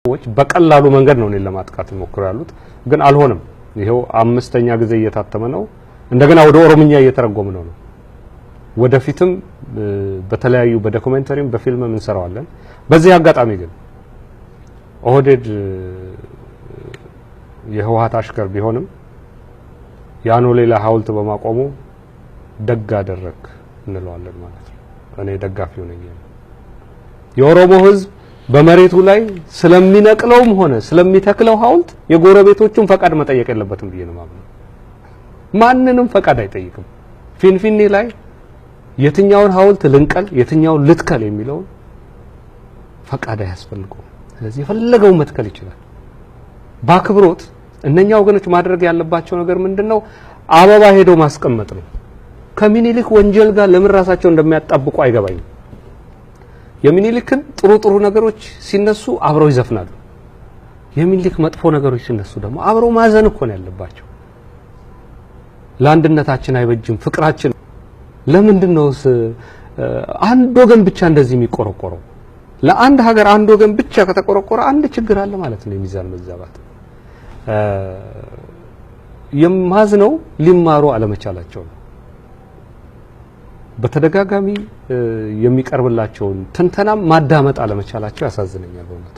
ሰዎች በቀላሉ መንገድ ነው እኔን ለማጥቃት ይሞክራሉት ግን አልሆነም ይሄው አምስተኛ ጊዜ እየታተመ ነው እንደገና ወደ ኦሮምኛ እየተረጎመ ነው ወደፊትም በተለያዩ በዶክመንተሪም በፊልምም እንሰራዋለን በዚህ አጋጣሚ ግን ኦህዴድ የህወሓት አሽከር ቢሆንም ያኖ ሌላ ሐውልት በማቆሙ ደግ አደረክ እንለዋለን ማለት ነው እኔ ደጋፊው ነኝ የኦሮሞ ህዝብ በመሬቱ ላይ ስለሚነቅለውም ሆነ ስለሚተክለው ሐውልት የጎረቤቶቹን ፈቃድ መጠየቅ የለበትም ብዬ ነው ማለት ማንንም ፈቃድ አይጠይቅም ፊንፊኔ ላይ የትኛውን ሐውልት ልንቀል የትኛውን ልትከል የሚለው ፈቃድ ያስፈልገው ስለዚህ የፈለገው መትከል ይችላል ባክብሮት እነኛ ወገኖች ማድረግ ያለባቸው ነገር ምንድነው አበባ ሄዶ ማስቀመጥ ነው ከሚኒሊክ ወንጀል ጋር ለምን ራሳቸው እንደሚያጣብቁ አይገባኝም የሚኒሊክን ጥሩ ነገሮች ሲነሱ አብረው ይዘፍናሉ የሚኒሊክ መጥፎ ነገሮች ሲነሱ ደግሞ አብረው ማዘን እኮ ነው ያለባቸው ለአንድነታችን አይበጅም ፍቅራችን ለምንድነውስ አንድ ወገን ብቻ እንደዚህ የሚቆረቆረው ለአንድ ሀገር አንድ ወገን ብቻ ከተቆረቆረ አንድ ችግር አለ ማለት ነው የሚዛን መዛባት የማዝነው ሊማሩ አለመቻላቸው ነው በተደጋጋሚ የሚቀርብላቸው ተንተናም ማዳመጥ አለመቻላቸው ያሳዝነኛል በእውነቱ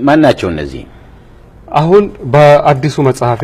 ማናቸው እነዚህ አሁን በአዲሱ መጽሐፌ